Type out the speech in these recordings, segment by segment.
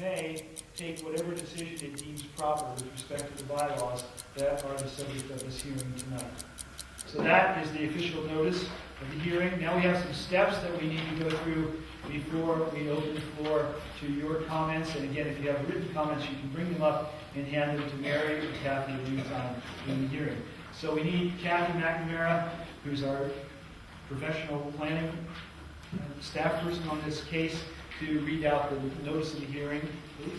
may take whatever decision it deems proper with respect to the bylaws that are the subject of this hearing tonight. So that is the official notice of the hearing. Now we have some steps that we need to go through before we open the floor to your comments. And again, if you have written comments, you can bring them up and hand them to Mary or Kathy at any time in the hearing. So we need Kathy McNamara, who's our professional planning staff person on this case, to read out the notice of the hearing, please.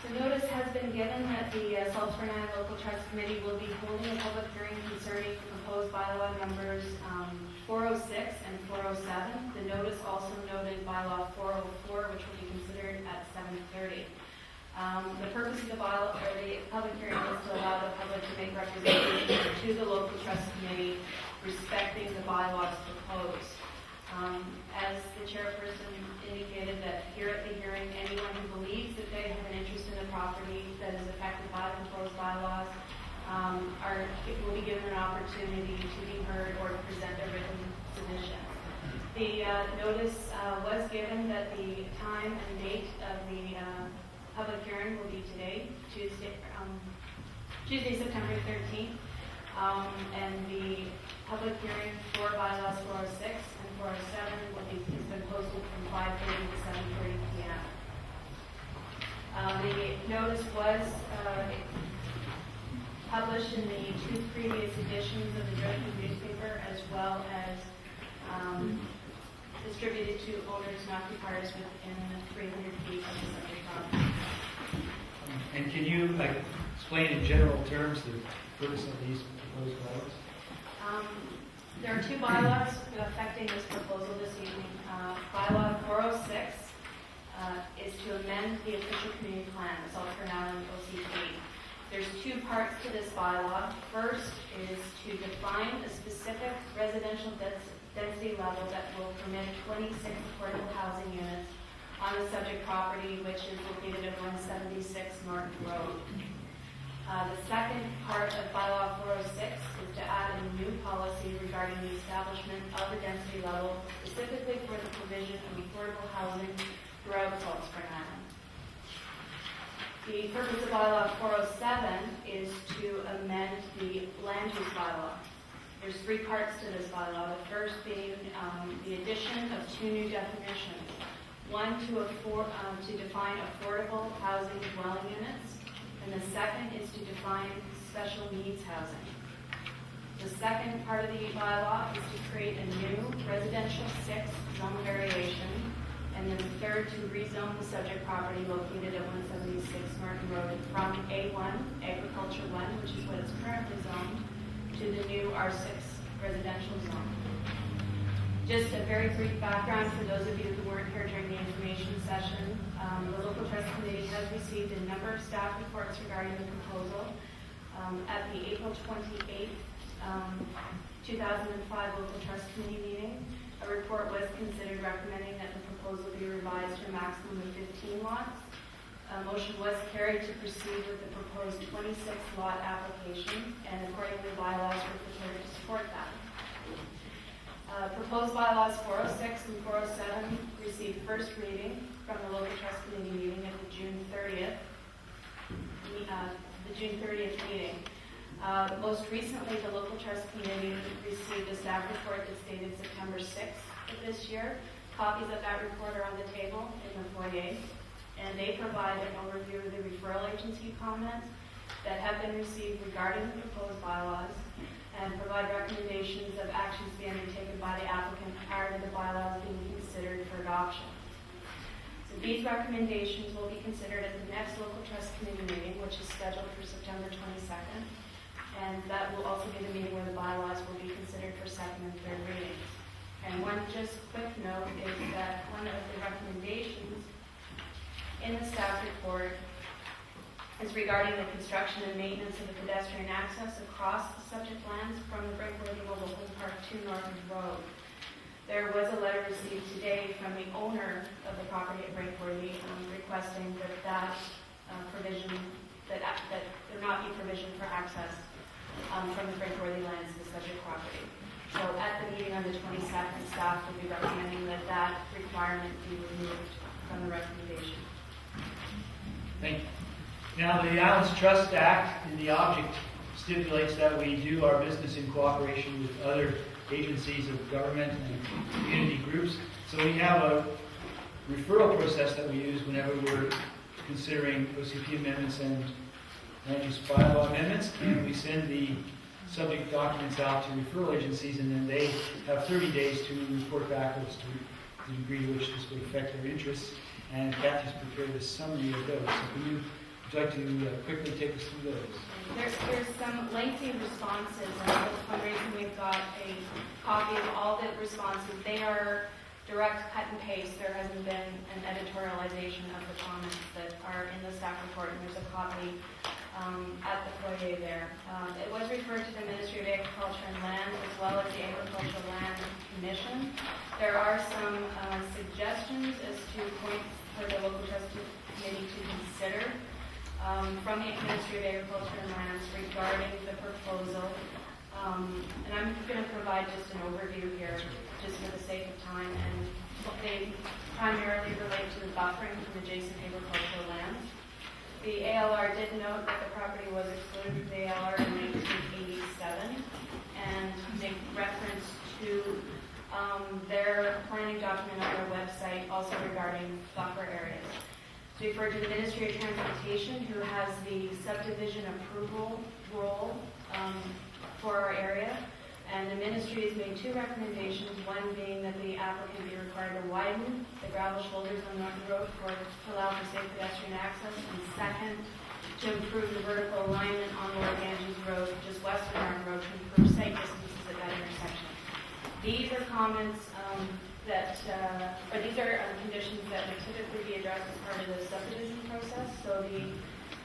The notice has been given that the Salisbury Local Trust Committee will be holding a public hearing concerning proposed bylaw numbers 406 and 407. The notice also noted bylaw 404, which will be considered at 7:30. The purpose of the bylaw or the public hearing is to allow the public to make representations to the local trust committee respecting the bylaws proposed. As the chairperson indicated, that here at the hearing, anyone who believes that they have an interest in the property that is affected by the proposed bylaws will be given an opportunity to be heard or to present their written submission. The notice was given that the time and date of the public hearing will be today, Tuesday, September 13th, and the public hearing for bylaws 406 and 407 has been posted from 5:30 to 7:30 p.m. The notice was published in the 2 previous editions of the Directional newspaper, as well as distributed to owners and occupiers within 300 feet of the subject property. And can you explain in general terms the purpose of these proposed bylaws? There are 2 bylaws affecting this proposal this evening. Bylaw 406 is to amend the official community plan, the Salisbury Island OCP. There's 2 parts to this bylaw. First is to define a specific residential density level that will permit 26 affordable housing units on the subject property, which is located at 176 Norton Road. The second part of bylaw 406 is to add a new policy regarding the establishment of the density level, specifically for the provision of affordable housing throughout Salisbury Island. The purpose of bylaw 407 is to amend the land use bylaw. There's 3 parts to this bylaw. The first being the addition of 2 new definitions. One to define affordable housing dwelling units, and the second is to define special needs housing. The second part of the bylaw is to create a new residential 6 zone variation, and then the third to rezone the subject property located at 176 Norton Road from A1, Agriculture 1, which is what it's currently zoned, to the new R6 residential zone. Just a very brief background for those of you who weren't here during the information session. The Local Trust Committee has received a number of staff reports regarding the proposal. At the April 28th, 2005 Local Trust Committee meeting, a report was considered recommending that the proposal be revised to a maximum of 15 lots. A motion was carried to proceed with the proposed 26-lot application, and accordingly bylaws were prepared to support that. Proposed bylaws 406 and 407 received first reading from the Local Trust Committee meeting at the June 30th meeting. Most recently, the Local Trust Committee received a staff report that's dated September 6th of this year. Copies of that report are on the table in the foyer, and they provide an overview of the referral agency comments that have been received regarding the proposed bylaws, and provide recommendations of actions being undertaken by the applicant prior to the bylaws being considered for adoption. So these recommendations will be considered at the next Local Trust Committee meeting, which is scheduled for September 22nd, and that will also be the meeting where the bylaws will be considered for second and third readings. And one just quick note is that one of the recommendations in the staff report is regarding the construction and maintenance of the pedestrian access across the subject lands from the Breakworthy Mobile Home Park to Norton Road. There was a letter received today from the owner of the property at Breakworthy requesting that provision, that there not be provision for access from the Breakworthy lands to the subject property. So at the meeting on the 22nd, staff will be recommending that that requirement be removed from the recommendation. Thank you. Now, the Islands Trust Act in the object stipulates that we do our business in cooperation with other agencies of government and community groups. So we have a referral process that we use whenever we're considering OCP amendments and land use bylaw amendments, and we send the subject documents out to referral agencies, and then they have 30 days to report back as to the degree to which this would affect their interests. And Kathy's prepared a summary of those. So would you like to quickly take us through those? There's some lengthy responses, and that's one reason we've got a copy of all the responses. They are direct cut and paste. There hasn't been an editorialization of the comments that are in the staff report, and there's a copy at the foyer there. It was referred to the Ministry of Agriculture and Land as well as the Agricultural Land Commission. There are some suggestions as to points for the local trust committee to consider from the Ministry of Agriculture and Lands regarding the proposal. And I'm going to provide just an overview here, just for the sake of time, and they primarily relate to the buffering from adjacent agricultural lands. The ALR did note that the property was excluded from the ALR in 1987, and make reference to their planning document on their website also regarding buffer areas. So refer to the Ministry of Transportation, who has the subdivision approval role for our area. And the ministry has made two recommendations, one being that the applicant be required to widen the gravel shoulders on Norton Road to allow for safe pedestrian access, and second, to improve the vertical alignment on Lord Ganges Road, just west of Norton Road, to improve sight distances at that intersection. These are comments these are conditions that would typically be addressed as part of the subdivision process. So the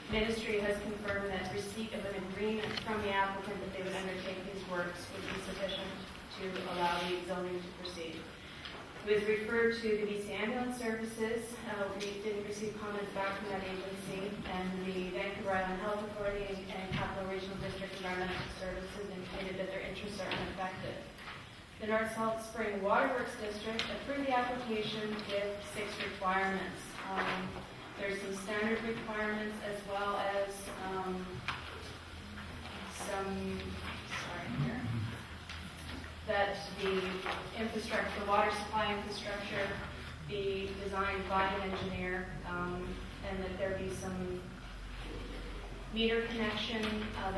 ministry has confirmed that receipt of an agreement from the applicant that they would undertake these works would be sufficient to allow the zoning to proceed. It was referred to the BC Ambulance Services. We didn't receive comments back from that agency, and the Vancouver Island Health Authority and Capital Regional District Environmental Services indicated that their interests are unaffected. The North Salt Spring Waterworks District approved the application with 6 requirements. There's some standard requirements as well as that the infrastructure, the water supply infrastructure be designed by an engineer, and that there be some meter connection, that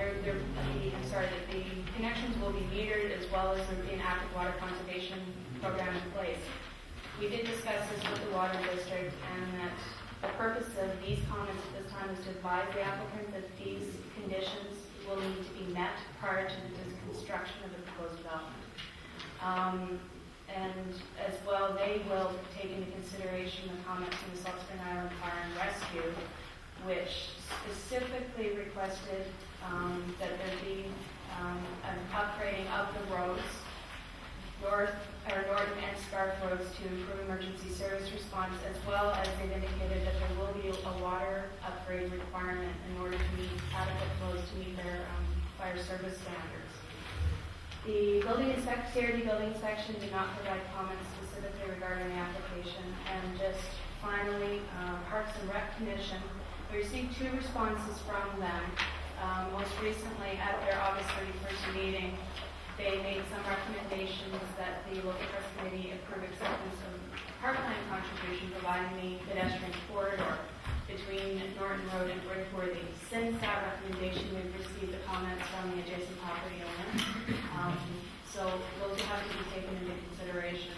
the connections will be metered as well as there be an active water conservation program in place. We did discuss this with the water district, and that the purpose of these comments at this time is to advise the applicant that these conditions will need to be met prior to the construction of the proposed development. And as well, they will take into consideration the comments from the Salt Spring Island Fire and Rescue, which specifically requested that there be an upgrading of the roads, Norton and Scarf roads, to improve emergency service response, as well as they've indicated that there will be a water upgrade requirement in order to meet adequate flows to meet their fire service standards. The CRD building inspection did not provide comments specifically regarding the application. And just finally, Parks and Rec Commission, we received 2 responses from them. Most recently, at their August 31st meeting, they made some recommendations that the local trust committee approve acceptance of parkland contribution, providing the pedestrian corridor between Norton Road and Bridgeworthy. Since that recommendation, we've received the comments from the adjacent property owner. So those will have to be taken into consideration.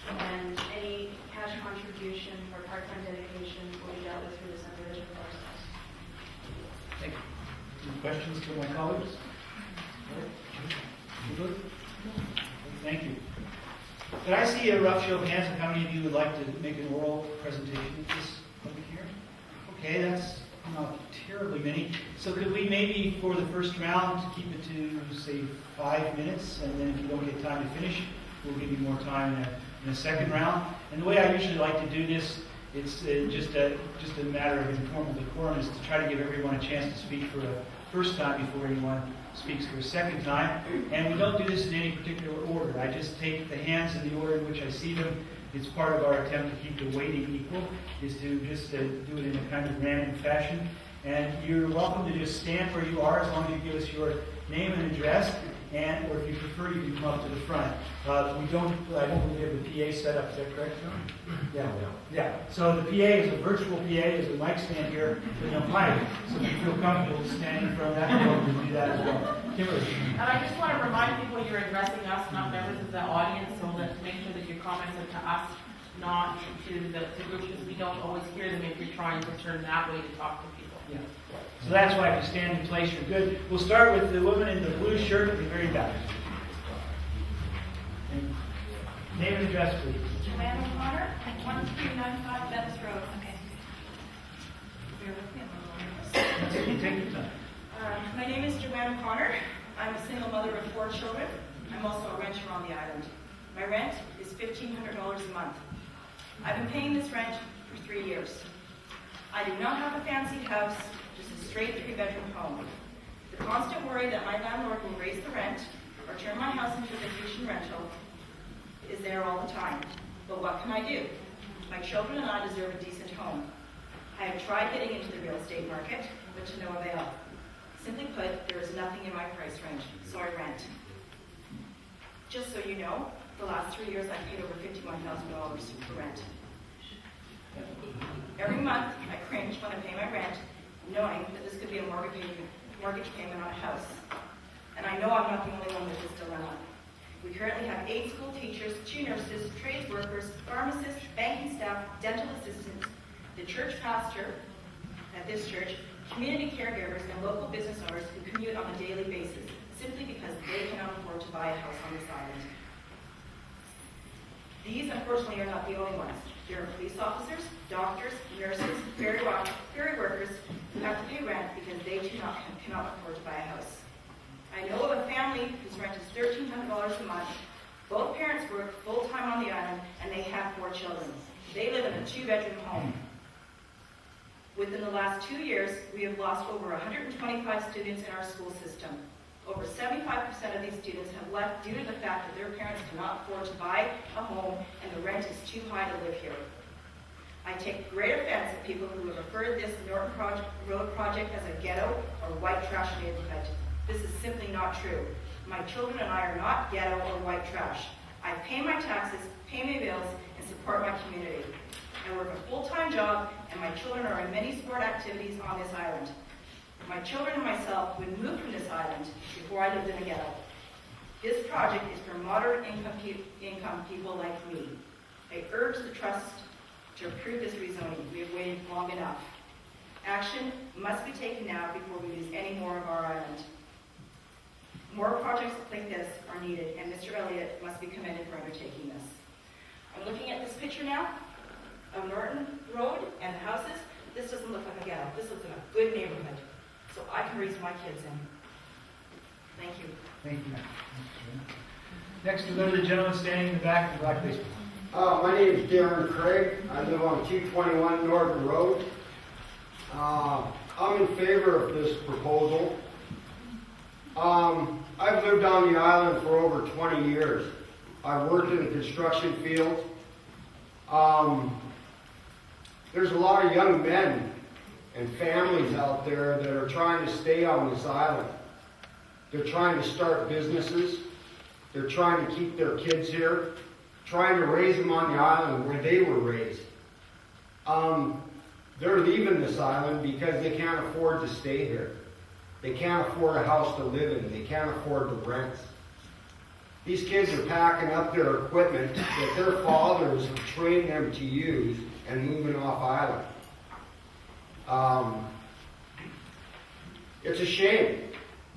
And any cash contribution for parkland dedication will be dealt with through the subdivision process. Thank you. Any questions for my colleagues? Good? Thank you. Could I see a rough show of hands of how many of you would like to make an oral presentation at this public hearing? Okay, that's not terribly many. So could we maybe, for the first round, keep it to, say, 5 minutes, and then if you don't get time to finish, we'll give you more time in a second round. And the way I usually like to do this, it's just a matter of informal decorum, is to try to give everyone a chance to speak for first time before anyone speaks for a second time. And we don't do this in any particular order. I just take the hands in the order in which I see them. It's part of our attempt to keep the weighting equal, is to just do it in a kind of random fashion. And you're welcome to just stand where you are as long as you give us your name and address, and or if you prefer, you can come up to the front. I don't believe we have the PA set up, is that correct? Yeah. So the PA is a virtual PA, there's a mic stand here with no mic. So if you feel comfortable standing in front of that, you can do that as well. Kimberly. And I just want to remind people you're addressing us, not members of the audience, so that to make sure that your comments are to us, not to the group, because we don't always hear them if you're trying to turn that way to talk to people. Yeah. So that's why if you stand in place, you're good. We'll start with the woman in the blue shirt at the very back. And name and address, please. Joanna O'Connor, 1395 Betts Road. Okay. Bear with me, I'm a little nervous. That's okay, take your time. My name is Joanna O'Connor. I'm a single mother of 4 children. I'm also a renter on the island. My rent is $1,500 a month. I've been paying this rent for 3 years. I do not have a fancy house, just a straight 3-bedroom home. The constant worry that my landlord will raise the rent or turn my house into a vacation rental is there all the time. But what can I do? My children and I deserve a decent home. I have tried getting into the real estate market, but to no avail. Simply put, there is nothing in my price range, so I rent. Just so you know, the last 3 years I've paid over $51,000 for rent. Every month I cringe when I pay my rent, knowing that this could be a mortgage payment on a house. And I know I'm not the only one with this dilemma. We currently have 8 school teachers, 2 nurses, trades workers, pharmacists, banking staff, dental assistants, the church pastor at this church, community caregivers, and local business owners who commute on a daily basis, simply because they cannot afford to buy a house on this island. These, unfortunately, are not the only ones. There are police officers, doctors, nurses, ferry workers who have to pay rent because they too cannot afford to buy a house. I know of a family whose rent is $1,300 a month. Both parents work full-time on the island, and they have 4 children. They live in a 2-bedroom home. Within the last 2 years, we have lost over 125 students in our school system. Over 75% of these students have left due to the fact that their parents cannot afford to buy a home and the rent is too high to live here. I take great offense at people who have referred this Norton Road project as a ghetto or white trash neighborhood. This is simply not true. My children and I are not ghetto or white trash. I pay my taxes, pay my bills, and support my community. I work a full-time job, and my children are in many sport activities on this island. My children and myself would move from this island before I lived in a ghetto. This project is for moderate income people like me. I urge the trust to approve this rezoning. We have waited long enough. Action must be taken now before we lose any more of our island. More projects like this are needed, and Mr. Elliott must be commended for undertaking this. I'm looking at this picture now of Norton Road and the houses. This doesn't look like a ghetto. This looks like a good neighborhood. So I can raise my kids in. Thank you. Thank you. Next, we'll go to the gentleman standing in the back of the black basement. My name is Darren Craig. I live on 221 Norton Road. I'm in favor of this proposal. I've lived on the island for over 20 years. I've worked in the construction field. There's a lot of young men and families out there that are trying to stay on this island. They're trying to start businesses. They're trying to keep their kids here, trying to raise them on the island where they were raised. They're leaving this island because they can't afford to stay here. They can't afford a house to live in. They can't afford the rents. These kids are packing up their equipment that their fathers have trained them to use and moving off island. It's a shame.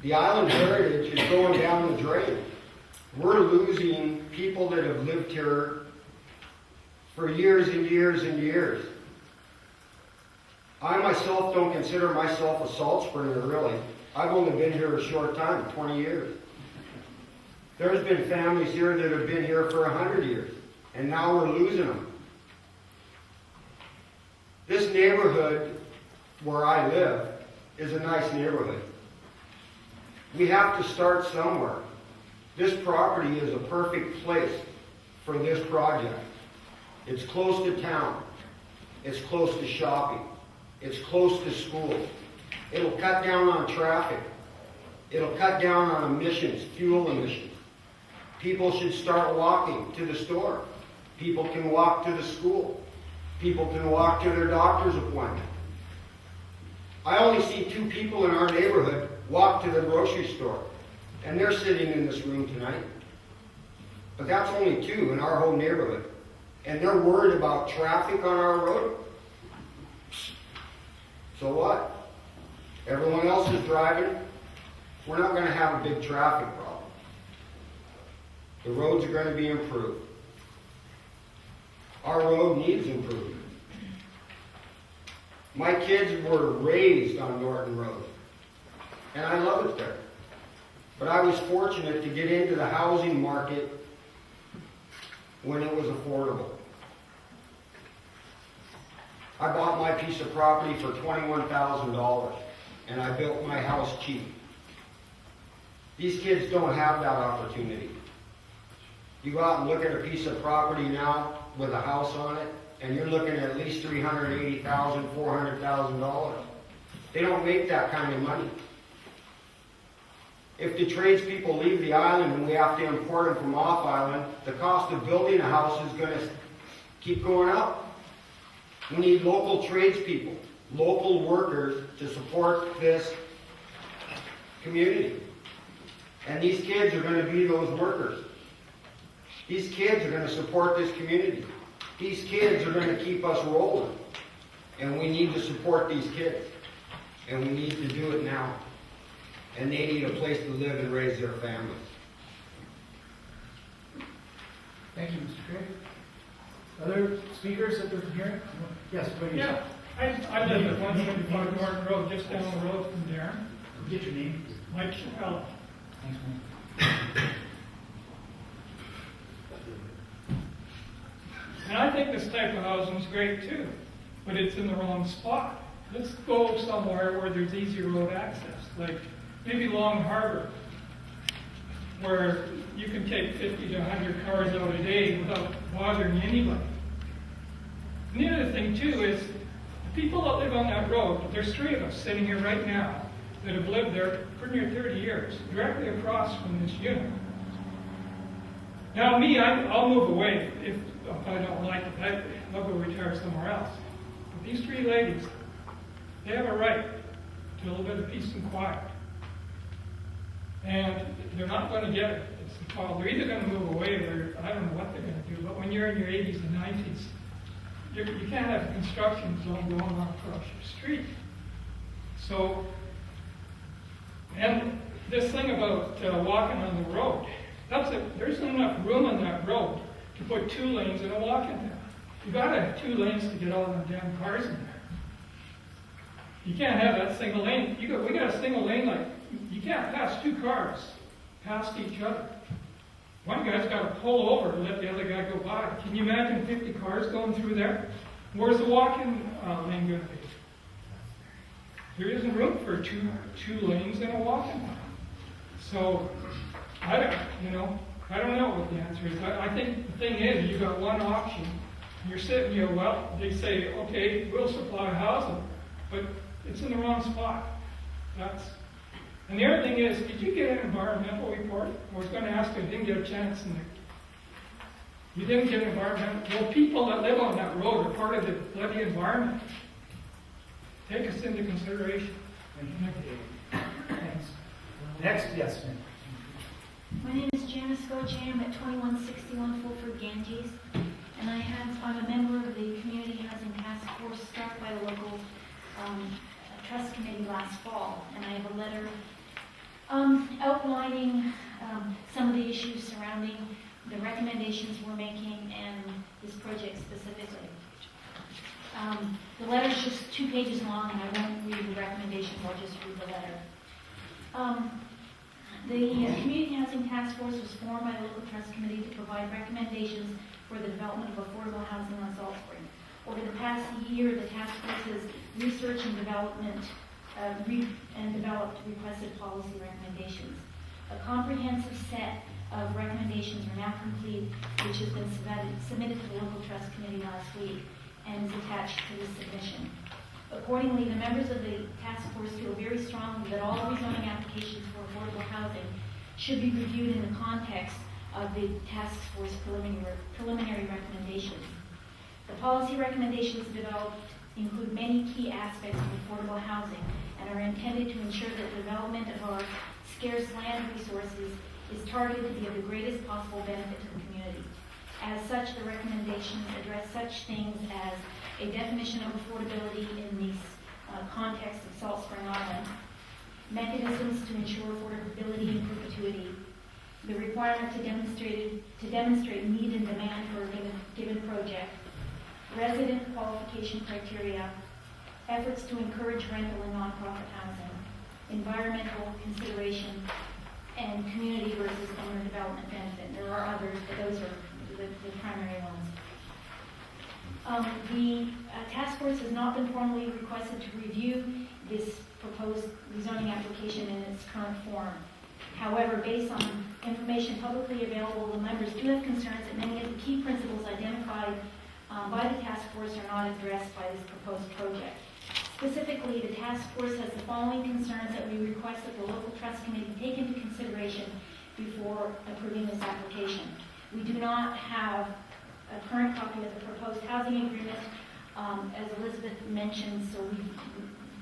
The island heritage is going down the drain. We're losing people that have lived here for years and years and years. I myself don't consider myself a salt springer, really. I've only been here a short time, 20 years. There's been families here that have been here for 100 years, and now we're losing them. This neighborhood where I live is a nice neighborhood. We have to start somewhere. This property is a perfect place for this project. It's close to town. It's close to shopping. It's close to school. It'll cut down on traffic. It'll cut down on emissions, fuel emissions. People should start walking to the store. People can walk to the school. People can walk to their doctor's appointment. I only see 2 people in our neighborhood walk to the grocery store, and they're sitting in this room tonight. But that's only 2 in our whole neighborhood. And they're worried about traffic on our road? So what? Everyone else is driving. We're not going to have a big traffic problem. The roads are going to be improved. Our road needs improvement. My kids were raised on Norton Road, and I love it there. But I was fortunate to get into the housing market when it was affordable. I bought my piece of property for $21,000, and I built my house cheap. These kids don't have that opportunity. You go out and look at a piece of property now with a house on it, and you're looking at least $380,000, $400,000. They don't make that kind of money. If the tradespeople leave the island and we have to import them from off island, the cost of building a house is going to keep going up. We need local tradespeople, local workers to support this community. And these kids are going to be those workers. These kids are going to support this community. These kids are going to keep us rolling. And we need to support these kids. And we need to do it now. And they need a place to live and raise their families. Thank you, Mr. Craig. Other speakers at the hearing? Yes, please. Yeah, I live at 175 Norton Road, just down the road from there. Get your name. Mike Chappelle. Thanks, man. And I think this type of housing is great too, but it's in the wrong spot. Let's go somewhere where there's easy road access, like maybe Long Harbor, where you can take 50 to 100 cars out a day without bothering anybody. And the other thing too is the people that live on that road, there's 3 of us sitting here right now that have lived there for near 30 years, directly across from this unit. Now me, I'll move away if I don't like it. I'll go retire somewhere else. But these 3 ladies, they have a right to a little bit of peace and quiet. And they're not going to get it. It's the call. They're either going to move away or I don't know what they're going to do. But when you're in your 80s and 90s, you can't have a construction zone going on across your street. So, and this thing about walking on the road, there's not enough room on that road to put 2 lanes and a walking path. You got to have 2 lanes to get all the damn cars in there. You can't have that single lane. We got a single lane like you can't pass 2 cars past each other. One guy's got to pull over to let the other guy go by. Can you imagine 50 cars going through there? Where's the walking lane going to be? There isn't room for two lanes and a walking path. So I don't know what the answer is. I think the thing is, you got one option. You're sitting here, well, they say, okay, we'll supply housing, but it's in the wrong spot. And the other thing is, did you get an environmental report? I was going to ask you, I didn't get a chance in there. You didn't get an environmental. Well, people that live on that road are part of the bloody environment. Take us into consideration. Thanks. Next, yes, ma'am. My name is Janice Goche. I'm at 2161 Fulford Ganges, and I'm a member of the Community Housing Task Force started by the local trust committee last fall, and I have a letter outlining some of the issues surrounding the recommendations we're making and this project specifically. The letter is just 2 pages long, and I won't read the recommendations, I'll just read the letter. The Community Housing Task Force was formed by the local trust committee to provide recommendations for the development of affordable housing on Salt Spring. Over the past year, the task force's research and development and developed requested policy recommendations. A comprehensive set of recommendations are now complete, which has been submitted to the local trust committee last week and is attached to this submission. Accordingly, the members of the task force feel very strongly that all rezoning applications for affordable housing should be reviewed in the context of the task force preliminary recommendations. The policy recommendations developed include many key aspects of affordable housing and are intended to ensure that the development of our scarce land resources is targeted to be of the greatest possible benefit to the community. As such, the recommendations address such things as a definition of affordability in the context of Salt Spring Island, mechanisms to ensure affordability in perpetuity, the requirement to demonstrate need and demand for a given project, resident qualification criteria, efforts to encourage rental and nonprofit housing, environmental consideration, and community versus owner development benefit. There are others, but those are the primary ones. The task force has not been formally requested to review this proposed rezoning application in its current form. However, based on information publicly available, the members do have concerns that many of the key principles identified by the task force are not addressed by this proposed project. Specifically, the task force has the following concerns that we request that the local trust committee take into consideration before approving this application. We do not have a current copy of the proposed housing agreement, as Elizabeth mentioned, so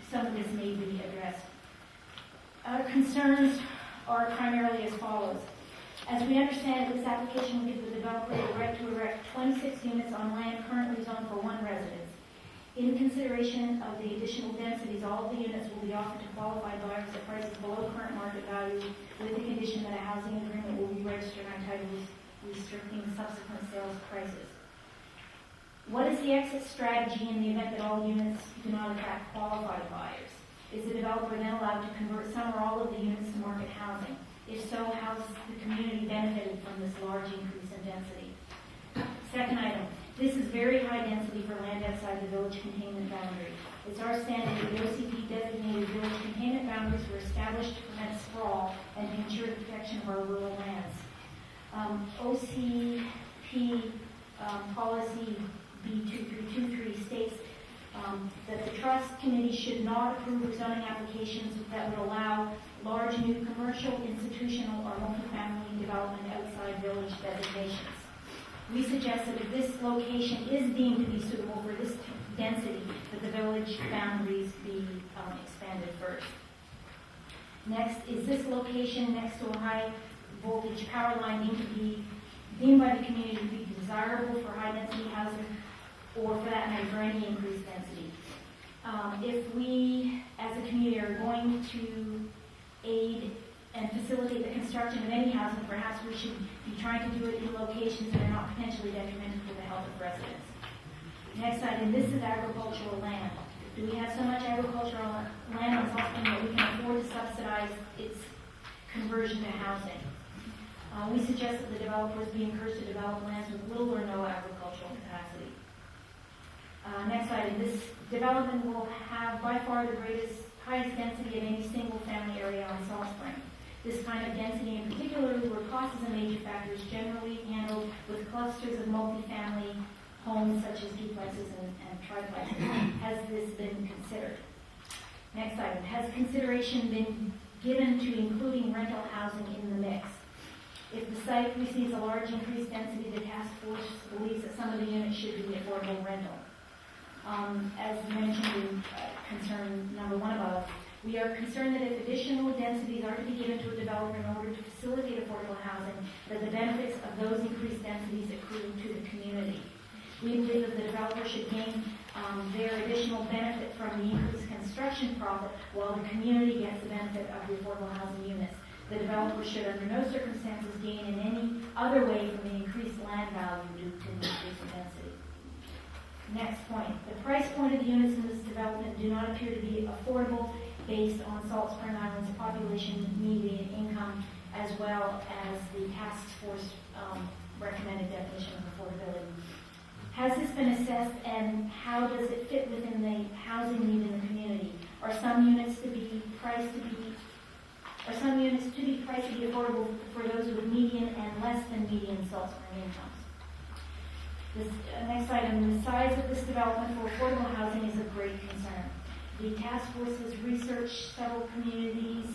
some of this may be addressed. Our concerns are primarily as follows. As we understand it, this application will give the developer the right to erect 26 units on land currently zoned for one residence. In consideration of the additional densities, all of the units will be offered to qualified buyers at prices below current market value, with the condition that a housing agreement will be registered on title restricting subsequent sales prices. What is the exit strategy in the event that all units do not attract qualified buyers? Is the developer then allowed to convert some or all of the units to market housing? If so, how has the community benefited from this large increase in density? Second item, this is very high density for land outside the village containment boundary. It's our standing that the OCP designated village containment boundaries were established to prevent sprawl and to ensure the protection of our rural lands. OCP policy B2323 states that the trust committee should not approve rezoning applications that would allow large new commercial, institutional, or multifamily development outside village designations. We suggest that if this location is deemed to be suitable for this density, that the village boundaries be expanded first. Next, is this location next to a high voltage power line deemed by the community to be desirable for high density housing, or for that matter, for any increased density? If we, as a community, are going to aid and facilitate the construction of any housing, perhaps we should be trying to do it in locations that are not potentially detrimental to the health of residents. Next item, this is agricultural land. Do we have so much agricultural land on Salt Spring that we can afford to subsidize its conversion to housing? We suggest that the developers be encouraged to develop lands with little or no agricultural capacity. Next item, this development will have by far the highest density of any single family area on Salt Spring. This kind of density, in particular where cost is a major factor, is generally handled with clusters of multifamily homes such as duplexes and triplexes. Has this been considered? Next item, has consideration been given to including rental housing in the mix? If the site receives a large increased density, the task force believes that some of the units should be affordable rental. As mentioned in concern number 1 above, we are concerned that if additional densities are to be given to a developer in order to facilitate affordable housing, that the benefits of those increased densities accrue to the community. We believe that the developer should gain their additional benefit from the increased construction profit, while the community gets the benefit of the affordable housing units. The developer should under no circumstances gain in any other way from the increased land value due to the increase in density. Next point, the price point of the units in this development do not appear to be affordable based on Salt Spring Island's population median income, as well as the task force recommended definition of affordability. Has this been assessed, and how does it fit within the housing need in the community? Are some units to be priced to be affordable for those with median and less than median Salt Spring incomes. This next item, the size of this development for affordable housing is of great concern. The task force has researched several communities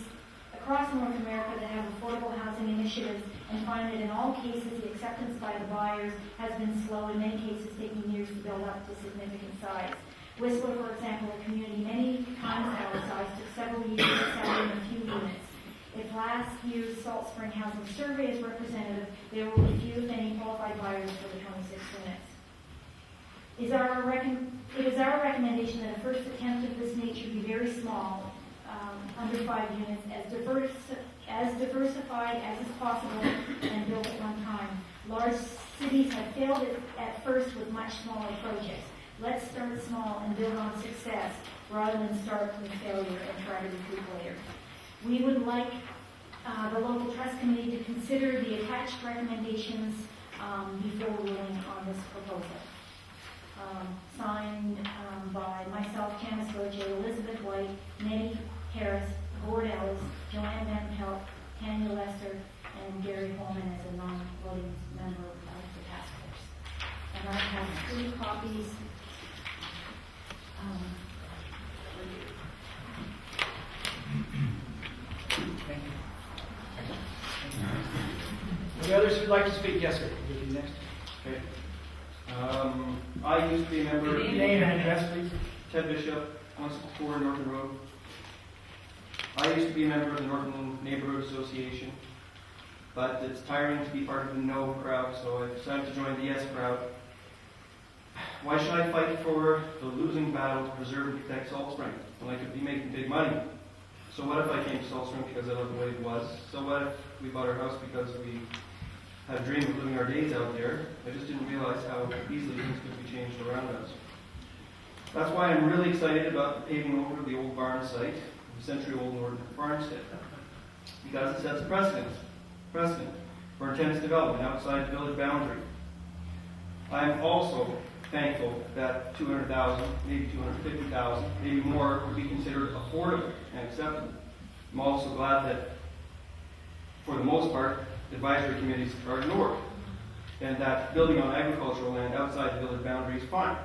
across North America that have affordable housing initiatives and find that in all cases the acceptance by the buyers has been slow, in many cases taking years to build up to significant size. Whistler, for example, a community many times our size, took several years to settle in a few units. If last year's Salt Spring Housing Survey is representative, there will be few, if any, qualified buyers for the 26 units. It is our recommendation that a first attempt of this nature be very small, under 5 units, as diversified as is possible, and built at one time. Large cities have failed at first with much smaller projects. Let's start small and build on success, rather than start with failure and try to recoup later. We would like the local trust committee to consider the attached recommendations before ruling on this proposal. Signed by myself, Janice Roche, Elizabeth White, Nettie Harris, Gord Ellis, Joanne Van Pelt, Tanya Lester, and Gary Holman as a non-voting member of the task force. And I have 3 copies. Thank you. Any others who'd like to speak? Yes, sir. You'll be next. Okay. I used to be a member of Name and address, please. Ted Bishop, 164 Norton Road. I used to be a member of the Norton Neighborhood Association, but it's tiring to be part of the no crowd, so I decided to join the yes crowd. Why should I fight for the losing battle to preserve and protect Salt Spring when I could be making big money? So what if I came to Salt Spring because I loved the way it was? So what if we bought our house because we had a dream of living our days out there? I just didn't realize how easily things could be changed around us. That's why I'm really excited about the paving over the old barn site, the century-old Norton farmstead, because it sets a precedent for intense development outside the village boundary. I'm also thankful that 200,000, maybe 250,000, maybe more would be considered affordable and acceptable. I'm also glad that, for the most part, advisory committees are ignored, and that building on agricultural land outside the village boundary is fine.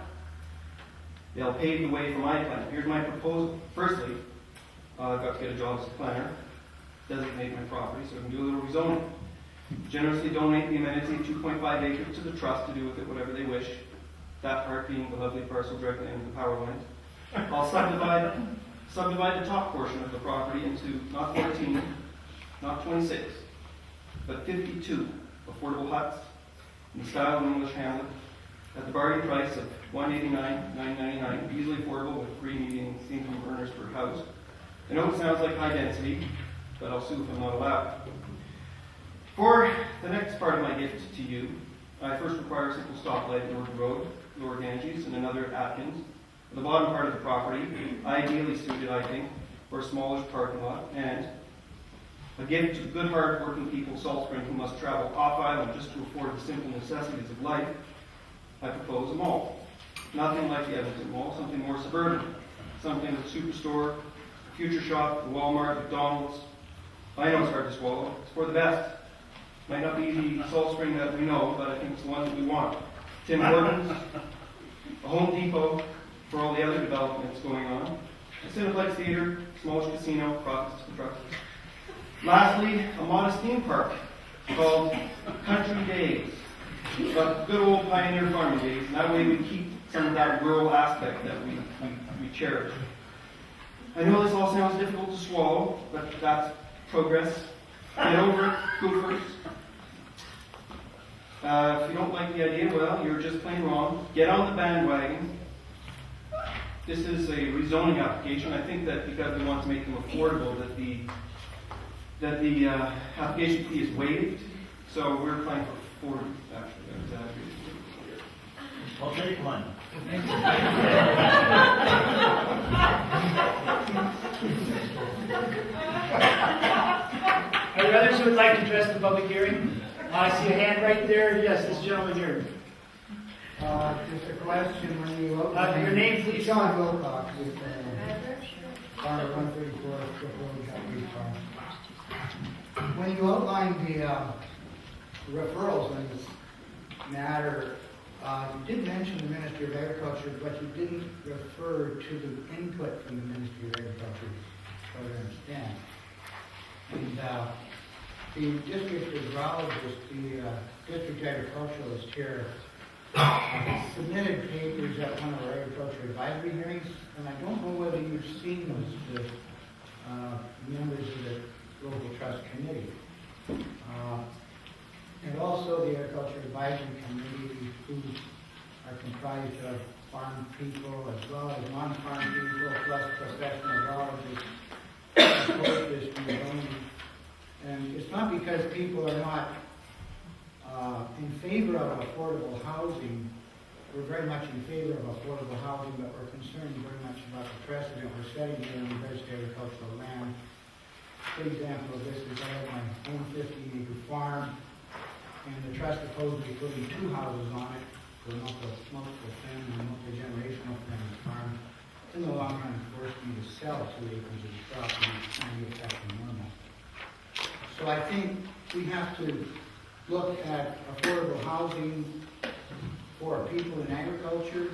They'll pave the way for my plan. Here's my proposal. Firstly, I've got to get a job as a planner, designate my property so I can do a little rezoning. Generously donate the amenity of 2.5 acres to the trust to do with it whatever they wish, that part being the lovely parcel directly into the power lines. I'll subdivide the top portion of the property into not 14, not 26, but 52 affordable huts in the style of an English hamlet at the bargain price of $189,999, easily affordable with 3 median income earners per house. I know it sounds like high density, but I'll sue if I'm not allowed. For the next part of my gift to you, I first require a simple stoplight at Norton Road, Lower Ganges, and another at Atkins. At the bottom part of the property, ideally suited, I think, for a smallish parking lot, and a gift to good, hard-working people of Salt Spring who must travel off-island just to afford the simple necessities of life. I propose a mall. Nothing like the Edmonton Mall, something more suburban. Something with a superstore, future shop, Walmart, McDonald's. I know it's hard to swallow. It's for the best. Might not be the Salt Spring that we know, but I think it's the one that we want. Tim Hortons, a Home Depot for all the other developments going on, a Cineplex Theater, smallish casino, profits to the trust. Lastly, a modest theme park called Country Days. But good old pioneer farming days, and that way we keep some of that rural aspect that we cherish. I know this all sounds difficult to swallow, but that's progress. Get over it, goofers. If you don't like the idea, well, you're just plain wrong. Get on the bandwagon. This is a rezoning application. I think that because we want to make them affordable, that the application fee is waived. So we're applying for 40, actually. I'll take one. Are there others who would like to address the public hearing? I see a hand right there. Yes, this gentleman here. Just a question when you open. Your name, please. Sean Wilcox with Farm you outlined the referrals in this matter, you did mention the Ministry of Agriculture, but you didn't refer to the input from the Ministry of Agriculture, as far as I understand. And the district agrologist, the district agriculturalist here, submitted papers at one of our agriculture advisory hearings, and I don't know whether you've seen those to members of the local trust committee. And also the agriculture advisory committee, who are comprised of farm people as well as non-farm people, plus professional agrologists, oppose this rezoning. And it's not because people are not in favor of affordable housing. We're very much in favor of affordable housing, but we're concerned very much about the precedent we're setting here on registered agricultural land. Good example of this is I have my own 15-acre farm, and the trust proposed me putting 2 houses on it for multiple family, multi-generational family farm. In the long run, it forced me to sell 2 acres of property and get back to normal. So I think we have to look at affordable housing for people in agriculture,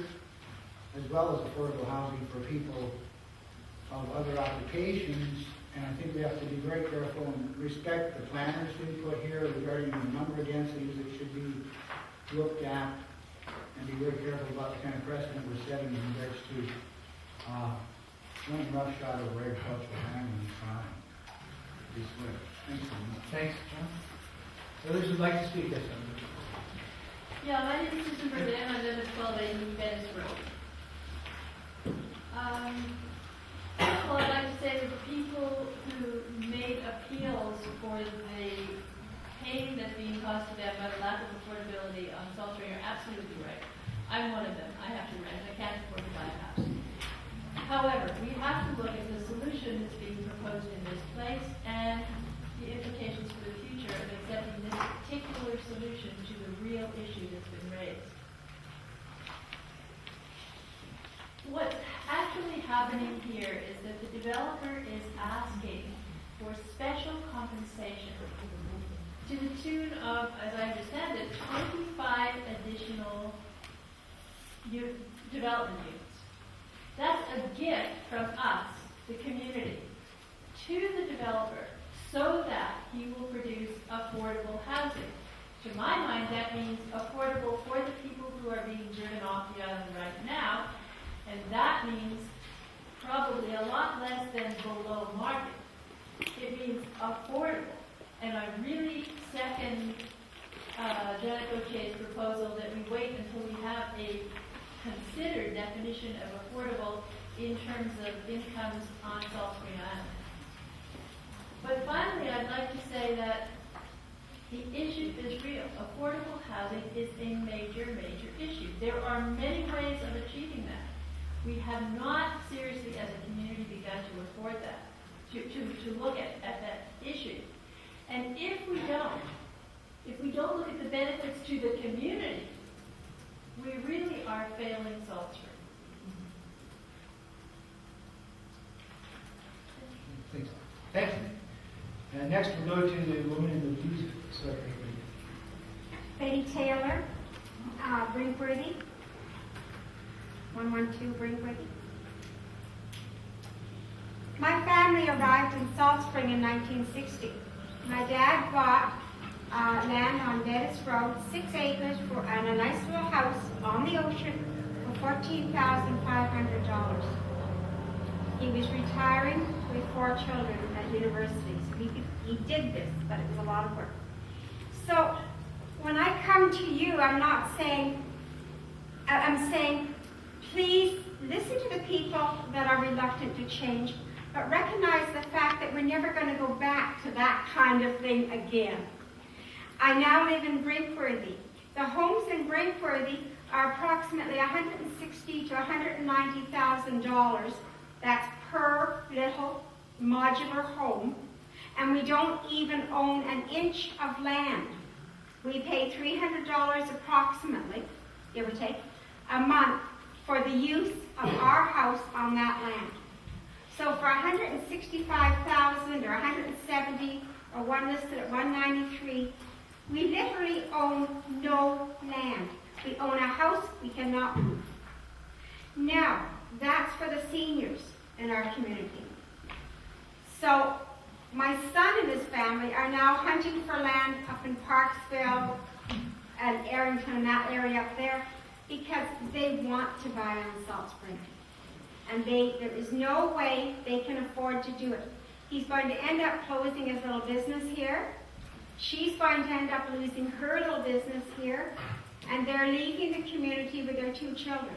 as well as affordable housing for people of other occupations. And I think we have to be very careful and respect the planner's input here regarding the number of densities that should be looked at, and be very careful about the kind of precedent we're setting in regards to running roughshod over agricultural land and farming. Thanks so much. Thanks, John. Others would like to speak, yes, ma'am. Yeah, my name is Susan Burdett, I live at 1280 Venice Road. First of all, I'd like to say that the people who made appeals for the pain that's being caused to them by the lack of affordability on Salt Spring are absolutely right. I'm one of them. I have to rent. I can't afford to buy a house. However, we have to look at the solution that's being proposed in this place and the implications for the future of accepting this particular solution to the real issue that's been raised. What's actually happening here is that the developer is asking for special compensation to the tune of, as I understand it, 25 additional development units. That's a gift from us, the community, to the developer so that he will produce affordable housing. To my mind, that means affordable for the people who are being driven off the island right now, and that means probably a lot less than below market. It means affordable. And I really second Janet Gautier's proposal that we wait until we have a considered definition of affordable in terms of incomes on Salt Spring Island. But finally, I'd like to say that the issue is real. Affordable housing is a major, major issue. There are many ways of achieving that. We have not seriously, as a community, begun to afford that, to look at that issue. And if we don't look at the benefits to the community, we really are failing Salt Spring. Thank you. And next we'll go to the woman in the blue sweater. Betty Taylor, Brinkworthy, 112 Brinkworthy. My family arrived in Salt Spring in 1960. My dad bought land on Dennis Road, 6 acres and a nice little house on the ocean for $14,500. He was retiring with 4 children at university, so he did this, but it was a lot of work. So when I come to you, I'm saying, please listen to the people that are reluctant to change, but recognize the fact that we're never going to go back to that kind of thing again. I now live in Brinkworthy. The homes in Brinkworthy are approximately $160,000 to $190,000. That's per little modular home. And we don't even own an inch of land. We pay $300 approximately, give or take, a month for the use of our house on that land. So for $165,000 or $170,000 or one listed at 193, we literally own no land. We own a house we cannot move. Now, that's for the seniors in our community. So, my son and his family are now hunting for land up in Parksville and Arrington and that area up there because they want to buy on Salt Spring. And there is no way they can afford to do it. He's going to end up closing his little business here. She's going to end up losing her little business here. And they're leaving the community with their 2 children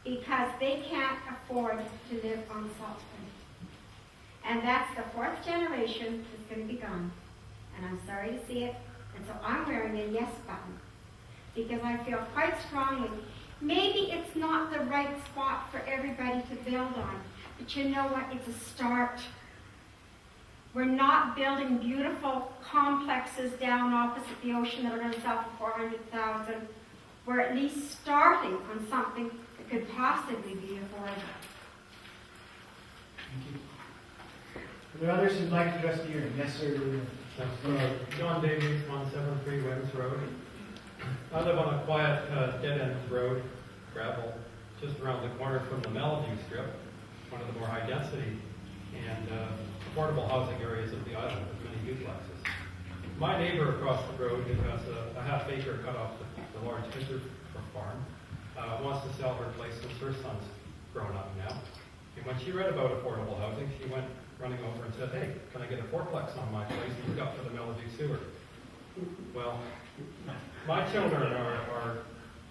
because they can't afford to live on Salt Spring. And that's the 4th generation that's going to be gone. And I'm sorry to see it. And so I'm wearing a yes button because I feel quite strongly maybe it's not the right spot for everybody to build on. But you know what? It's a start. We're not building beautiful complexes down opposite the ocean that are going to sell for $400,000. We're at least starting on something that could possibly be affordable. Thank you. Are there others who'd like to address the hearing? Yes, sir. John Davies, 173 Wims Road. I live on a quiet dead-end road, gravel, just around the corner from the Melview Strip, one of the more high-density and affordable housing areas of the island with many duplexes. My neighbor across the road, who has a half-acre cut off the large Hinter farm, wants to sell her place since her son's grown up now. And when she read about affordable housing, she went running over and said, "Hey, can I get a 4-plex on my place and look up for the Melody sewer?" Well, my children are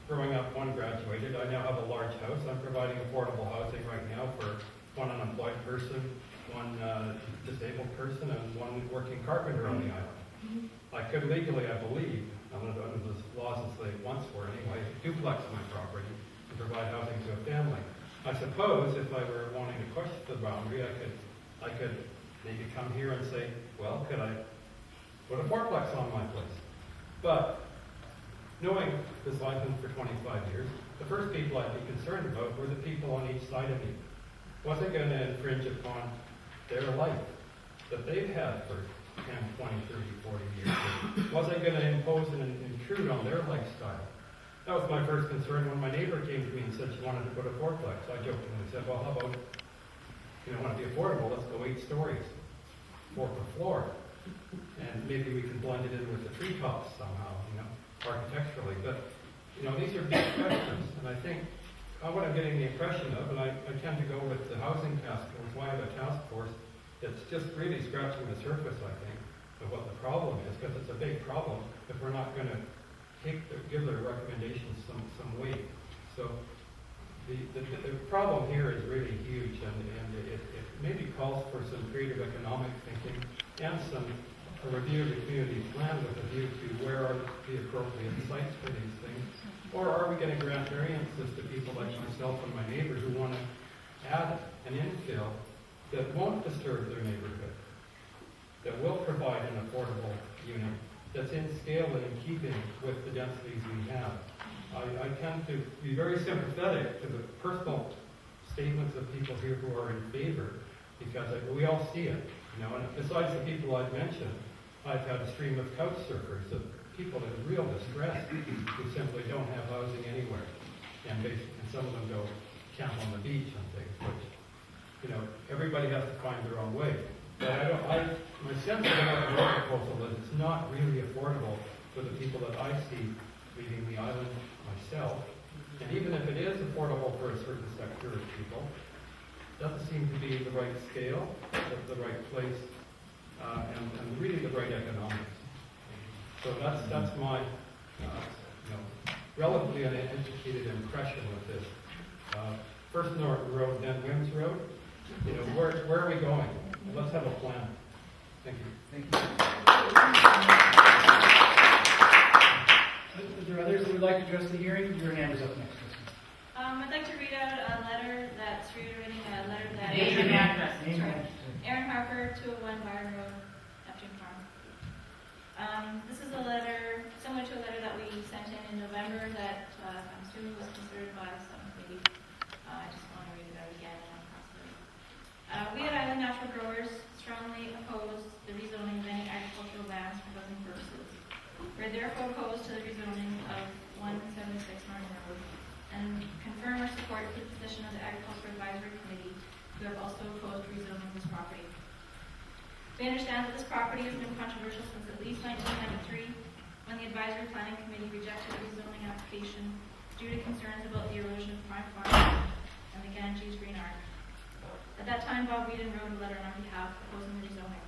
growing up. One graduated. I now have a large house. I'm providing affordable housing right now for one unemployed person, one disabled person, and one working carpenter on the island. I could legally, I believe, under the laws as they once were anyway, duplex my property and provide housing to a family. I suppose if I were wanting to push the boundary, I could maybe come here and say, well, could I put a 4-plex on my place? But knowing this life for 25 years, the first people I'd be concerned about were the people on each side of me. Was it going to infringe upon their life that they've had for 10, 20, 30, 40 years? Was it going to impose and intrude on their lifestyle? That was my first concern when my neighbor came to me and said she wanted to put a 4-plex. I jokingly said, well, how about, want to be affordable, let's go 8 stories, 4 per floor. And maybe we can blend it in with the treetops somehow, architecturally. But, these are big questions. And I think what I'm getting the impression of, and I tend to go with the housing task force, why have a task force? It's just really scratching the surface, I think, of what the problem is, because it's a big problem if we're not going to give their recommendations some weight. So the problem here is really huge, and it maybe calls for some creative economic thinking and a review of the community plan with a view to where are the appropriate sites for these things. Or are we going to grant variances to people like myself and my neighbors who want to add an infill that won't disturb their neighborhood, that will provide an affordable unit that's in scale and in keeping with the densities we have? I tend to be very sympathetic to the personal statements of people here who are in favor, because we all see it. And besides the people I've mentioned, I've had a stream of couch surfers, of people in real distress who simply don't have housing anywhere. And some of them go camp on the beach and things, which, everybody has to find their own way. But my sense of the proposal is it's not really affordable for the people that I see leaving the island myself. And even if it is affordable for a certain sector of people, it doesn't seem to be the right scale, the right place, and really the right economics. So that's my relatively uneducated impression of this. First Norton Road, then Wims Road. Where are we going? Let's have a plan. Thank you. Thank you. Are there others who would like to address the hearing? Your hand is up next. I'd like to read out a letter that's reiterating a letter that Name and address. Aaron Harper, 201 Byron Road, Neptune Farm. This is a letter similar to a letter that we sent in November that I'm assuming was considered by some committee. I just want to read it out again and I'll pass it. We at Island Natural Growers strongly oppose the rezoning of position of the Agriculture Advisory Committee, who have also opposed rezoning this property. We understand that this property has been controversial since at least 1993, when the Advisory Planning Committee rejected a rezoning application due to concerns about the erosion of prime farm and the Ganges Green Arc. At that time, Bob Whedon wrote a letter on our behalf opposing the rezoning.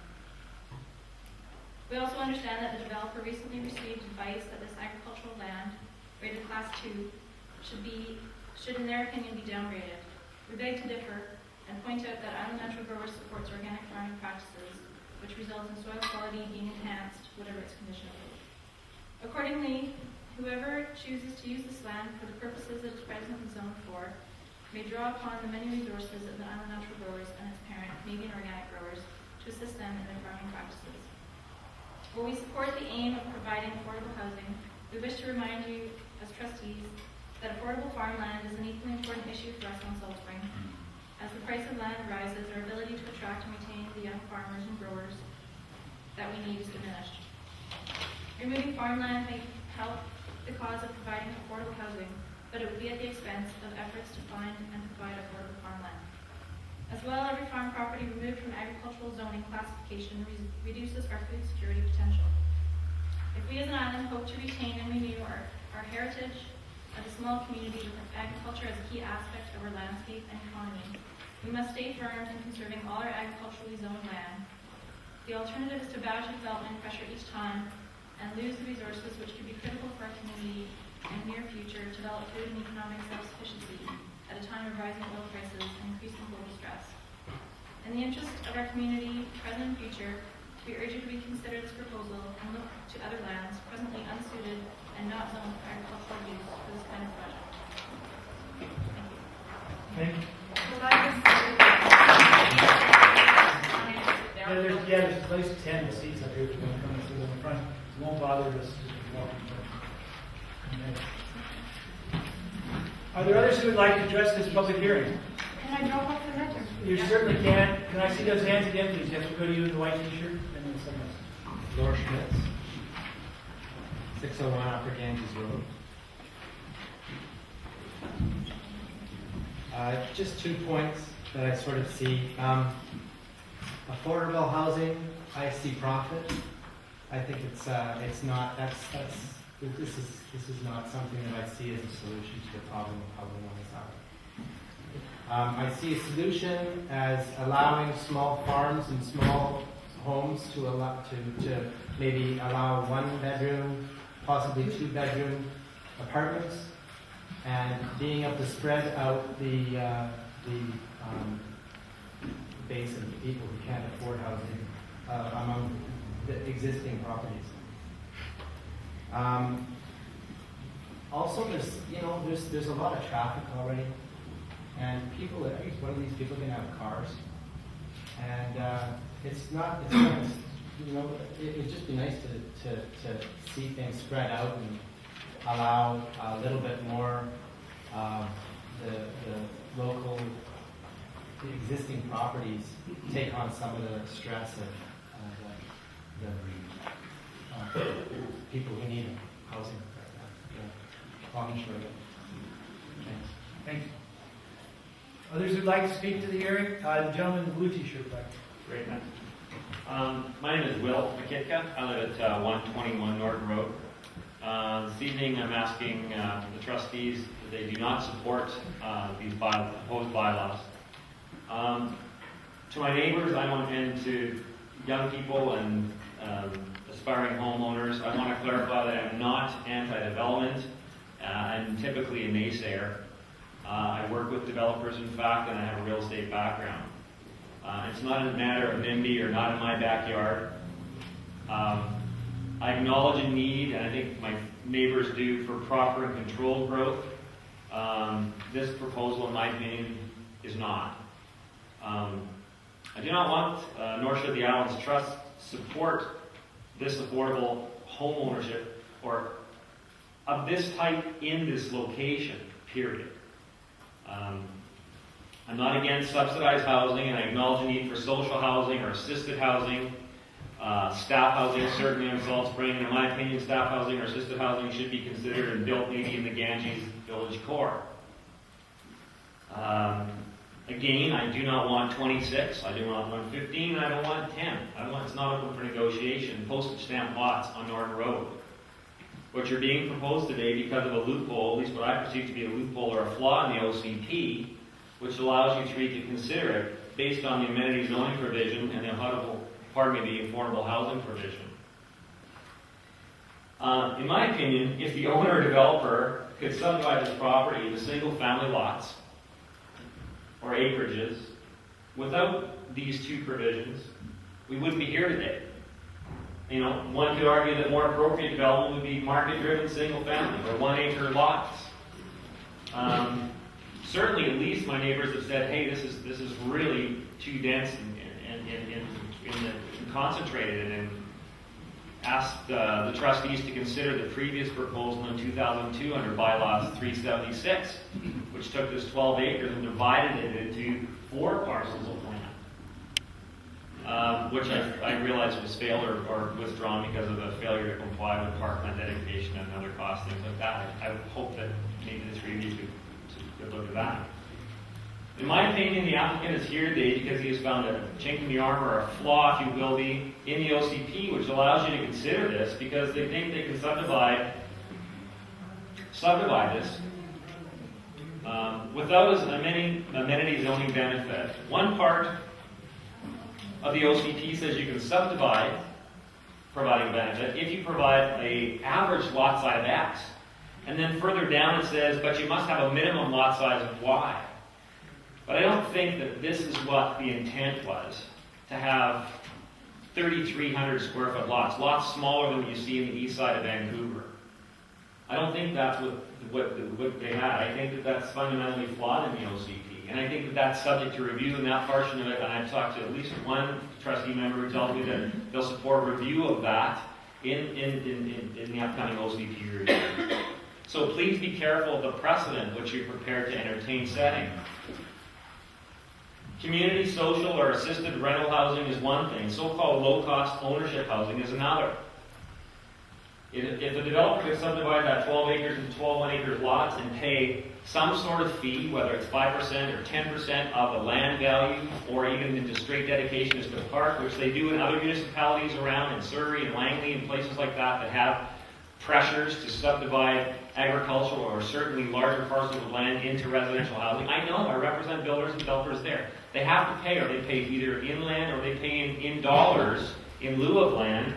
We also understand that the developer recently received advice that this agricultural land, rated Class 2, should in their opinion be downgraded. We beg to differ and point out that Island Natural Growers supports organic farming practices, which result in soil quality being enhanced, whatever its condition. Accordingly, whoever chooses to use this land for the purposes it is presently zoned for may draw upon the many resources of the Island Natural Growers and its parent, Canadian Organic Growers, to assist them in their farming practices. While we support the aim of providing affordable housing, we wish to remind you as trustees that affordable farmland is an equally important issue for us on Salt Spring. As the price of land rises, our ability to attract and retain the young farmers and growers that we need is diminished. Removing farmland may help the cause of providing affordable housing, but it would be at the expense of efforts to find and provide affordable farmland. As well, every farm property removed from agricultural zoning classification reduces our food security potential. If we as an island hope to retain and renew our heritage as a small community with agriculture as a key aspect of our landscape and economy, we must stay firm in conserving all our agriculturally zoned land. The alternative is to bow to development pressure each time and lose the resources which could be critical for our community and near future to develop food and economic self-sufficiency at a time of rising oil prices and increasing global stress. In the interest of our community, present and future, we urge you to reconsider this proposal and look to other lands presently unsuited and not zoned for agricultural use for this kind of project. Thank you. Thank you. Well, There's a place of 10 seats up here if you want to come and sit in the front. It won't bother us to walk in front. Are there others who would like to address this public hearing? Can I drop off the letter? You certainly can. Can I see those hands again, please? You have to go to you in the white t-shirt and then someone else. Laura Schmitz, 601 Upper Ganges Road. Just 2 points that I sort of see. Affordable housing, I see profit. I think it's not. This is not something that I see as a solution to the problem of housing on this island. I see a solution as allowing small farms and small homes to maybe allow 1-bedroom, possibly 2-bedroom apartments, and being able to spread out the base of people who can't afford housing among the existing properties. Also, there's a lot of traffic already, and people. At least one of these people can have cars, and it's not. It'd just be nice to see things spread out and allow a little bit more the local, the existing properties take on some of the stress of the people who need housing right now. Long and short of it. Thanks. Thank you. Others who'd like to speak to the hearing? The gentleman in the blue t-shirt back. Great, man. My name is Will McKitka. I live at 121 Norton Road. This evening I'm asking the trustees that they do not support these proposed bylaws. To my neighbors, and to young people and aspiring homeowners, I want to clarify that I'm not anti-development. I'm typically a naysayer. I work with developers, in fact, and I have a real estate background. It's not a matter of NIMBY or not in my backyard. I acknowledge a need, and I think my neighbors do, for proper and controlled growth. This proposal, in my opinion, is not. I do not want, nor should the Islands Trust support this affordable home ownership or of this type in this location, period. I'm not against subsidized housing, and I acknowledge the need for social housing or assisted housing. Staff housing, certainly in Salt Spring. In my opinion, staff housing or assisted housing should be considered and built maybe in the Ganges Village core. Again, I do not want 26, I do not want 15, and I don't want 10. It's not open for negotiation. Postage stamp lots on Norton Road, which are being proposed today because of a loophole, at least what I perceive to be a loophole or a flaw in the OCP, which allows you three to consider it based on the amenity zoning provision and the affordable housing provision. In my opinion, if the owner or developer could subdivide this property into single-family lots or acreages without these two provisions, we wouldn't be here today. You know, one could argue that more appropriate development would be market-driven single-family or one-acre lots. Certainly, at least my neighbors have said, "Hey, this is really too dense and concentrated," and asked the trustees to consider the previous proposal in 2002 under bylaws 376, which took this 12 acres and divided it into 4 parcels of land, which I realized was failed or withdrawn because of the failure to comply with parkland dedication and other costs, things like that. I would hope that maybe the three of you could look at that. In my opinion, the applicant is here today because he has found a chink in the armor, or a flaw, if you will be, in the OCP, which allows you to consider this because they think they can subdivide this without as amenity zoning benefit. One part of the OCP says you can subdivide, providing benefit, if you provide an average lot size of X. And then further down it says, but you must have a minimum lot size of Y. But I don't think that this is what the intent was, to have 3,300 square foot lots smaller than what you see in the east side of Vancouver. I don't think that's what they had. I think that that's fundamentally flawed in the OCP. And I think that that's subject to review in that portion of it. And I've talked to at least one trustee member who tells me that they'll support review of that in the upcoming OCP review. So please be careful of the precedent which you're prepared to entertain setting. Community, social, or assisted rental housing is one thing. So-called low-cost ownership housing is another. If a developer could subdivide that 12 acres into 12 one-acre lots and pay some sort of fee, whether it's 5% or 10% of the land value, or even into straight dedication to the park, which they do in other municipalities around in Surrey and Langley and places like that have pressures to subdivide agricultural or certainly larger parcels of land into residential housing. I know, I represent builders and developers there. They have to pay, or they pay either in land or they pay in dollars in lieu of land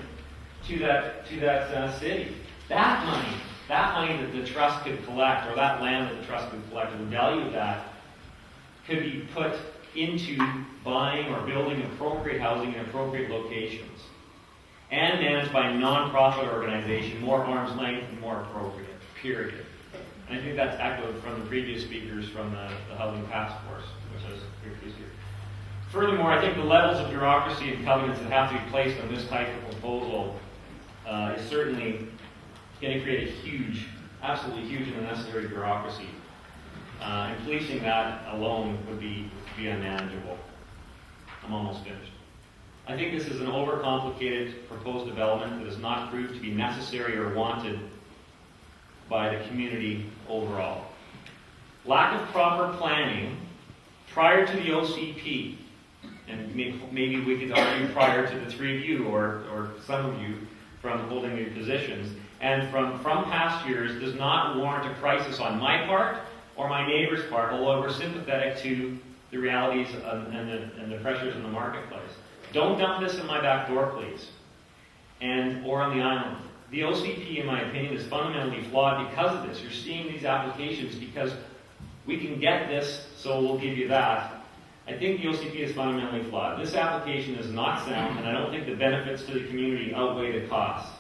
to that city. That money that the trust could collect, or that land that the trust could collect, or the value of that, could be put into buying or building appropriate housing in appropriate locations, and managed by a non-profit organization, more arm's length and more appropriate, period. And I think that's echoed from the previous speakers from the Housing Task Force, which is very pleased here. Furthermore, I think the levels of bureaucracy and covenants that have to be placed on this type of proposal is certainly going to create a huge, absolutely huge and unnecessary bureaucracy. And policing that alone would be unmanageable. I'm almost finished. I think this is an overcomplicated proposed development that is not proved to be necessary or wanted by the community overall. Lack of proper planning prior to the OCP, and maybe we could argue prior to the three of you or some of you from holding your positions, and from past years does not warrant a crisis on my part or my neighbor's part, although we're sympathetic to the realities and the pressures in the marketplace. Don't dump this in my back door, please, or on the island. The OCP, in my opinion, is fundamentally flawed because of this. You're seeing these applications because we can get this, so we'll give you that. I think the OCP is fundamentally flawed. This application is not sound, and I don't think the benefits to the community outweigh the costs.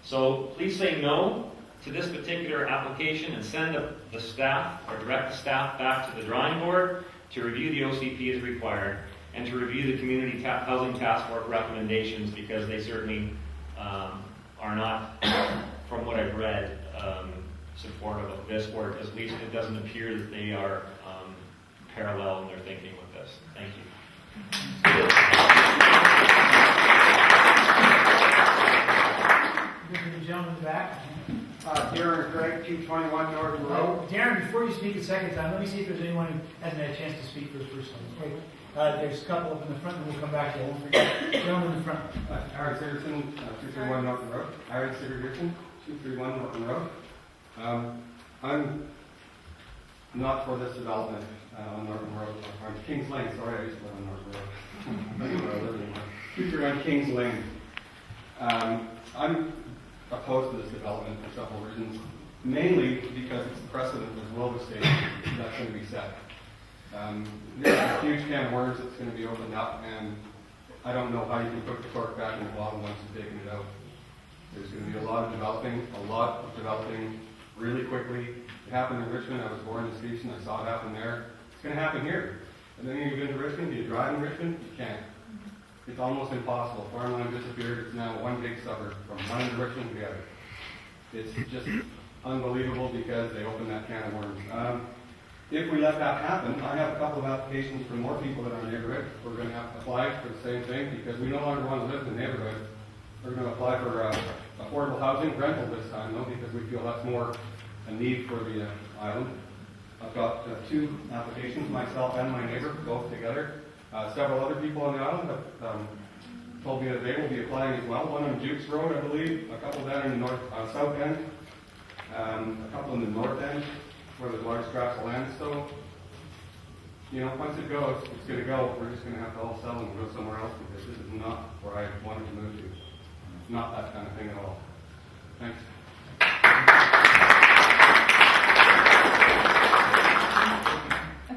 So please say no to this particular application and send the staff, or direct the staff back to the drawing board to review the OCP as required, and to review the Community Housing Task Force recommendations, because they certainly are not, from what I've read, supportive of this, or at least it doesn't appear that they are parallel in their thinking with this. Thank you. This is the gentleman in the back. Darren Craig, 221 Norton Road. Oh, Darren, before you speak a second time, let me see if there's anyone who hasn't had a chance to speak for the first time. Okay. There's a couple up in the front, and we'll come back to you. I won't forget. Gentleman in the front. Aaron Sigerson, 231 Norton Road. Aaron Sigerson, 231 Norton Road. I'm not for this development on Norton Road, on Kings Lane. Sorry, I used to live on Norton Road. I don't know where I live anymore. 231 Kings Lane. I'm opposed to this development for several reasons. Mainly because it's precedent as well as state that's going to be set. There's a huge can of worms that's going to be opened up, and I don't know how you can put the cork back in the bottle once you've taken it out. There's going to be a lot of developing really quickly. It happened in Richmond. I was born in Stevenson. I saw it happen there. It's going to happen here. And then you go to Richmond. Do you drive in Richmond? You can't. It's almost impossible. Farmland disappeared. It's now one big suburb from one end of Richmond to the other. It's just unbelievable because they opened that can of worms. If we let that happen, I have a couple of applications from more people in our neighborhood. We're going to have to apply for the same thing because we no longer want to live in the neighborhood. We're going to apply for affordable housing, rental this time though, because we feel that's more a need for the island. I've got 2 applications, myself and my neighbor, both together. Several other people on the island have told me that they will be applying as well. One on Jukes Road, I believe, a couple down in the south end, a couple in the north end, where there's large tracts of land. So, you know, once it goes, it's going to go. We're just going to have to all sell and go somewhere else because this is not where I wanted to move to. Not that kind of thing at all. Thanks.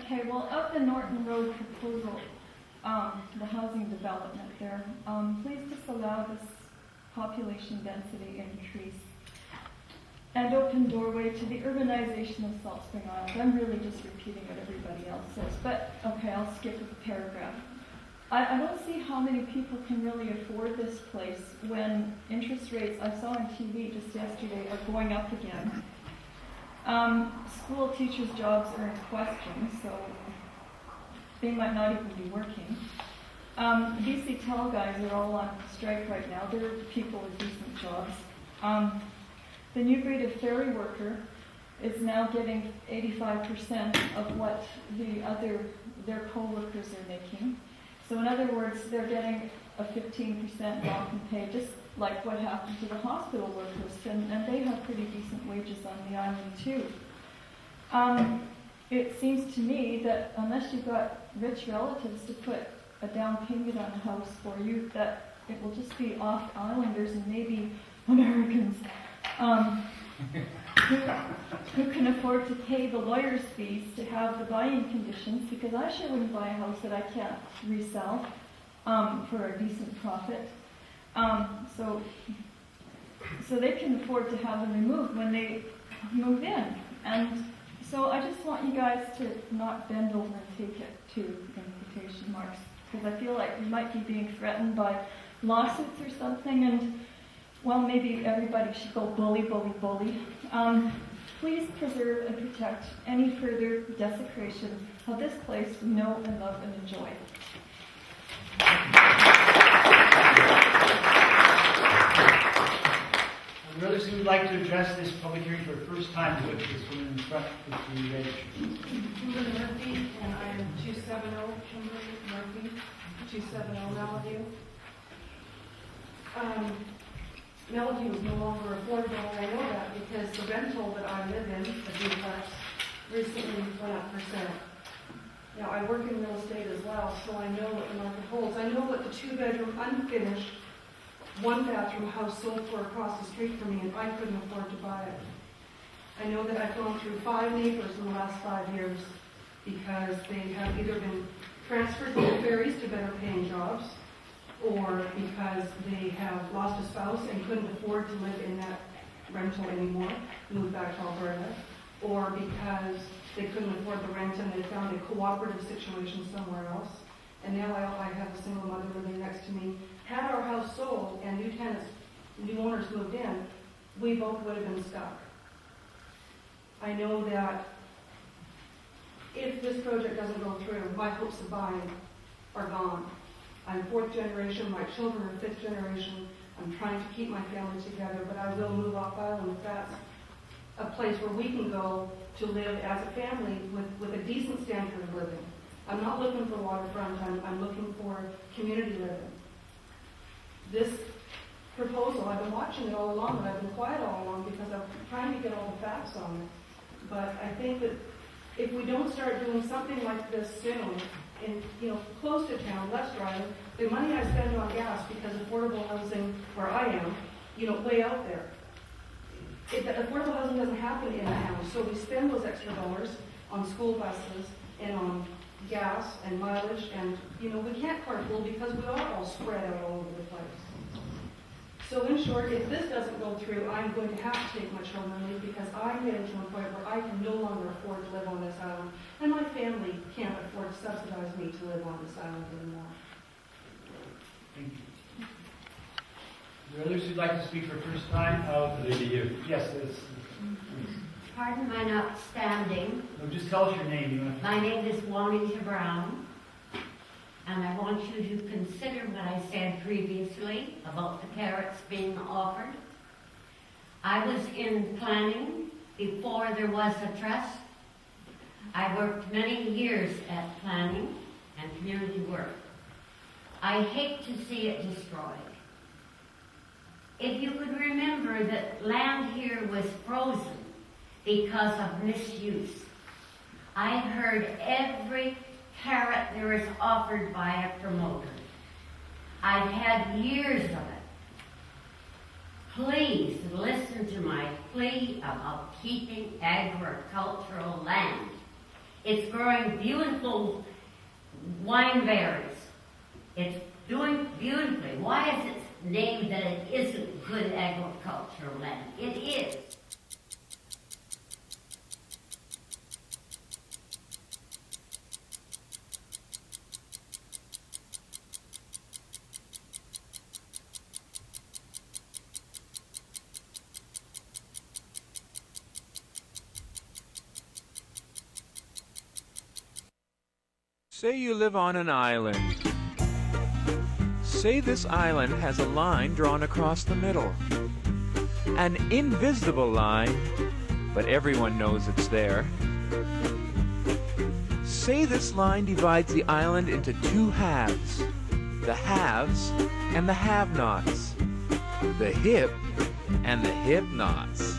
Okay, well, of the Norton Road proposal, the housing development there, please disallow this population density increase and open doorway to the urbanization of Salt Spring Island. I'm really just repeating what everybody else says, but okay, I'll skip a paragraph. I don't see how many people can really afford this place when interest rates, I saw on TV just yesterday, are going up again. School teachers' jobs are in question, so they might not even be working. BC Tel guys are all on strike right now. They're people with decent jobs. The new breed of ferry worker is now getting 85% of what their co-workers are making. So in other words, they're getting a 15% drop in pay, just like what happened to the hospital workers, and they have pretty decent wages on the island too. It seems to me that unless you've got rich relatives to put a down payment on a house for you, that it will just be off-islanders and maybe Americans who can afford to pay the lawyer's fees to have the buying conditions, because I sure wouldn't buy a house that I can't resell for a decent profit. So they can afford to have them removed when they move in. And so I just want you guys to not bend over and take it to in quotation marks, because I feel like you might be being threatened by lawsuits or something, and well, maybe everybody should go bully, bully, bully. Please preserve and protect any further desecration of this place we know and love and enjoy. Others who would like to address this public hearing for the first time, would this woman in the front with the red shirt. Kimberly Murphy, and I am 270 Kimberly Murphy, 270 Melody. Melody was no longer affordable, and I know that because the rental that I live in, a duplex, recently went up for sale. Now, I work in real estate as well, so I know what the market holds. I know what the 2-bedroom unfinished 1-bathroom house sold for across the street from me, and I couldn't afford to buy it. I know that I've gone through 5 neighbors in the last 5 years because they have either been transferred to the ferries to better paying jobs, or because they have lost a spouse and couldn't afford to live in that rental anymore, moved back to Alberta, or because they couldn't afford the rent and they found a cooperative situation somewhere else. And now I have a single mother living next to me. Had our house sold and new owners moved in, we both would have been stuck. I know that if this project doesn't go through, my hopes of buying are gone. I'm 4th generation, my children are 5th generation. I'm trying to keep my family together, but I will move off island if that's a place where we can go to live as a family with a decent standard of living. I'm not looking for waterfront, I'm looking for community living. This proposal, I've been watching it all along, and I've been quiet all along because I'm trying to get all the facts on it. But I think that if we don't start doing something like this soon, in, close to town, less driving, the money I spend on gas because affordable housing where I am, way out there. Affordable housing doesn't happen in the town, so we spend those extra dollars on school buses and on gas and mileage, and we can't carpool because we are all spread out all over the place. So in short, if this doesn't go through, I'm going to have to take my children with me because I'm getting to a point where I can no longer afford to live on this island, and my family can't afford to subsidize me to live on this island anymore. Thank you. Are there others who'd like to speak for the first time? Yes, please. Pardon my not standing. No, just tell us your name. My name is Juanita Brown, and I want you to consider what I said previously about the carrots being offered. I was in planning before there was a trust. I worked many years at planning and community work. I hate to see it destroyed. If you could remember that land here was frozen because of misuse. I heard every carrot there is offered by a promoter. I've had years of it. Please listen to my plea about keeping agricultural land. It's growing beautiful wine berries. It's doing beautifully. Why is it named that it isn't good agricultural land? It is. Say you live on an island. Say this island has a line drawn across the middle. An invisible line, but everyone knows it's there. Say this line divides the island into two halves. The haves and the have-nots. The hip and the hip-nots.